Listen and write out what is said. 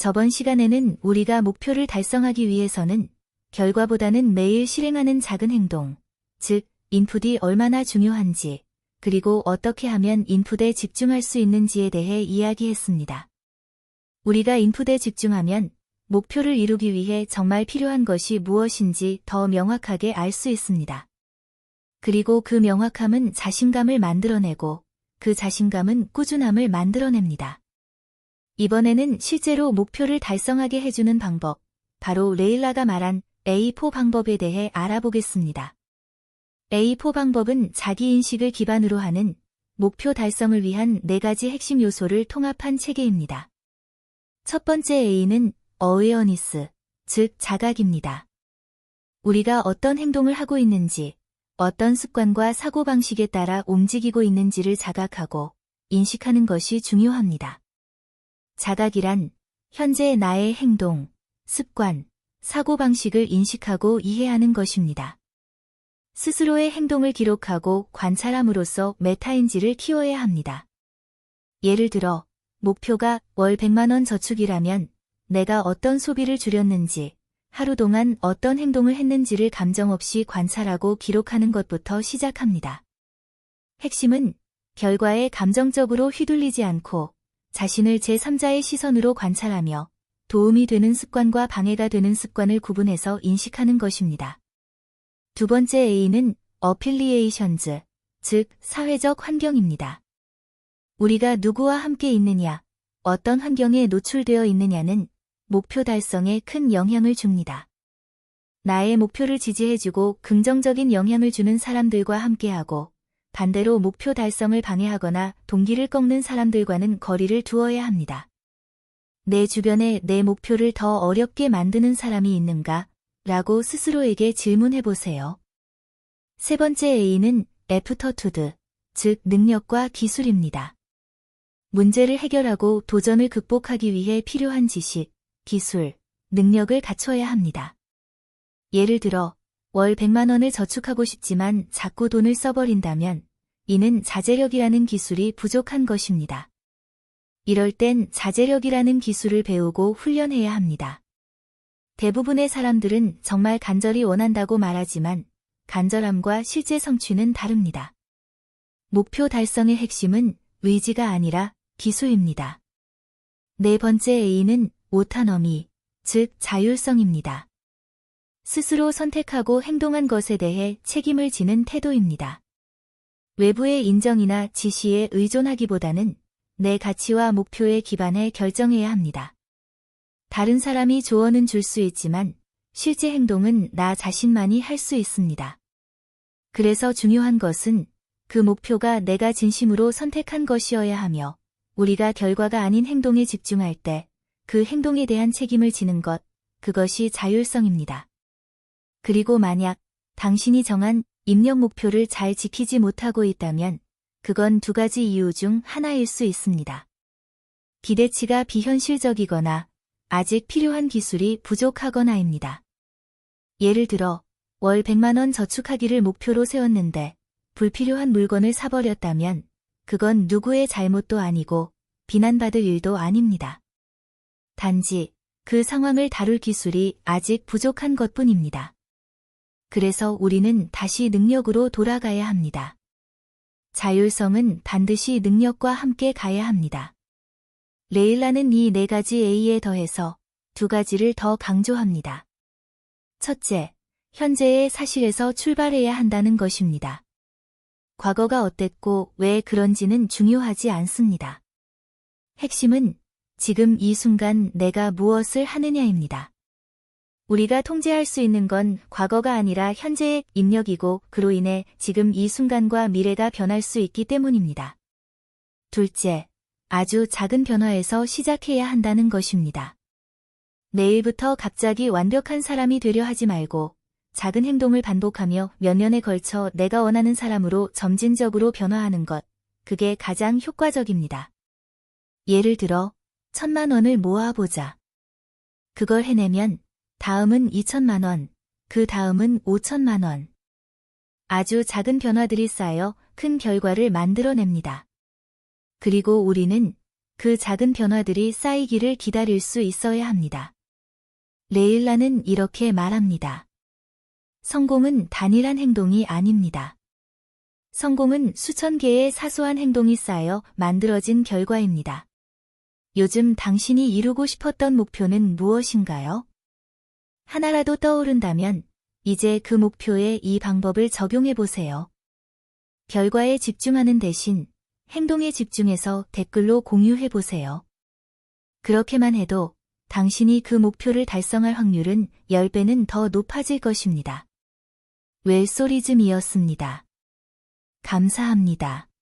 저번 시간에는 우리가 목표를 달성하기 위해서는 결과보다는 매일 실행하는 작은 행동, 즉, 인풋이 얼마나 중요한지, 그리고 어떻게 하면 인풋에 집중할 수 있는지에 대해 이야기했습니다. 우리가 인풋에 집중하면 목표를 이루기 위해 정말 필요한 것이 무엇인지 더 명확하게 알 수 있습니다. 그리고 그 명확함은 자신감을 만들어내고 그 자신감은 꾸준함을 만들어냅니다. 이번에는 실제로 목표를 달성하게 해주는 방법, 바로 레일라가 말한 A4 방법에 대해 알아보겠습니다. A4 방법은 자기인식을 기반으로 하는 목표 달성을 위한 4가지 핵심 요소를 통합한 체계입니다. 첫 번째 A는 어웨어니스, 즉 자각입니다. 우리가 어떤 행동을 하고 있는지, 어떤 습관과 사고방식에 따라 움직이고 있는지를 자각하고 인식하는 것이 중요합니다. 자각이란 현재 나의 행동, 습관, 사고방식을 인식하고 이해하는 것입니다. 스스로의 행동을 기록하고 관찰함으로써 메타인지를 키워야 합니다. 예를 들어, 목표가 월 100만 원 저축이라면 내가 어떤 소비를 줄였는지, 하루 동안 어떤 행동을 했는지를 감정 없이 관찰하고 기록하는 것부터 시작합니다. 핵심은 결과에 감정적으로 휘둘리지 않고 자신을 제3자의 시선으로 관찰하며 도움이 되는 습관과 방해가 되는 습관을 구분해서 인식하는 것입니다. 두 번째 A는 어필리에이션즈, 즉 사회적 환경입니다. 우리가 누구와 함께 있느냐, 어떤 환경에 노출되어 있느냐는 목표 달성에 큰 영향을 줍니다. 나의 목표를 지지해주고 긍정적인 영향을 주는 사람들과 함께하고 반대로 목표 달성을 방해하거나 동기를 꺾는 사람들과는 거리를 두어야 합니다. 내 주변에 내 목표를 더 어렵게 만드는 사람이 있는가? 라고 스스로에게 질문해보세요. 세 번째 A는 애프터투드, 즉 능력과 기술입니다. 문제를 해결하고 도전을 극복하기 위해 필요한 지식, 기술, 능력을 갖춰야 합니다. 예를 들어, 월 100만 원을 저축하고 싶지만 자꾸 돈을 써버린다면 이는 자제력이라는 기술이 부족한 것입니다. 이럴 땐 자제력이라는 기술을 배우고 훈련해야 합니다. 대부분의 사람들은 정말 간절히 원한다고 말하지만 간절함과 실제 성취는 다릅니다. 목표 달성의 핵심은 의지가 아니라 기술입니다. 네 번째 A는 오타너미, 즉 자율성입니다. 스스로 선택하고 행동한 것에 대해 책임을 지는 태도입니다. 외부의 인정이나 지시에 의존하기보다는 내 가치와 목표에 기반해 결정해야 합니다. 다른 사람이 조언은 줄 수 있지만 실제 행동은 나 자신만이 할 수 있습니다. 그래서 중요한 것은 그 목표가 내가 진심으로 선택한 것이어야 하며 우리가 결과가 아닌 행동에 집중할 때 그 행동에 대한 책임을 지는 것, 그것이 자율성입니다. 그리고 만약 당신이 정한 입력 목표를 잘 지키지 못하고 있다면 그건 2가지 이유 중 하나일 수 있습니다. 기대치가 비현실적이거나 아직 필요한 기술이 부족하거나입니다. 예를 들어 월 100만 원 저축하기를 목표로 세웠는데 불필요한 물건을 사버렸다면 그건 누구의 잘못도 아니고 비난받을 일도 아닙니다. 단지 그 상황을 다룰 기술이 아직 부족한 것뿐입니다. 그래서 우리는 다시 능력으로 돌아가야 합니다. 자율성은 반드시 능력과 함께 가야 합니다. 레일라는 이 4가지 A에 더해서 2가지를 더 강조합니다. 첫째, 현재의 사실에서 출발해야 한다는 것입니다. 과거가 어땠고 왜 그런지는 중요하지 않습니다. 핵심은 지금 이 순간 내가 무엇을 하느냐입니다. 우리가 통제할 수 있는 건 과거가 아니라 현재의 입력이고 그로 인해 지금 이 순간과 미래가 변할 수 있기 때문입니다. 둘째, 아주 작은 변화에서 시작해야 한다는 것입니다. 내일부터 갑자기 완벽한 사람이 되려 하지 말고 작은 행동을 반복하며 몇 년에 걸쳐 내가 원하는 사람으로 점진적으로 변화하는 것, 그게 가장 효과적입니다. 예를 들어 1,000만 원을 모아보자. 그걸 해내면 다음은 2,000만 원, 그 다음은 5,000만 원. 아주 작은 변화들이 쌓여 큰 결과를 만들어냅니다. 그리고 우리는 그 작은 변화들이 쌓이기를 기다릴 수 있어야 합니다. 레일라는 이렇게 말합니다. 성공은 단일한 행동이 아닙니다. 성공은 수천 개의 사소한 행동이 쌓여 만들어진 결과입니다. 요즘 당신이 이루고 싶었던 목표는 무엇인가요? 하나라도 떠오른다면 이제 그 목표에 이 방법을 적용해 보세요. 결과에 집중하는 대신 행동에 집중해서 댓글로 공유해 보세요. 그렇게만 해도 당신이 그 목표를 달성할 확률은 10배는 더 높아질 것입니다. 웰소리즘이었습니다. 감사합니다.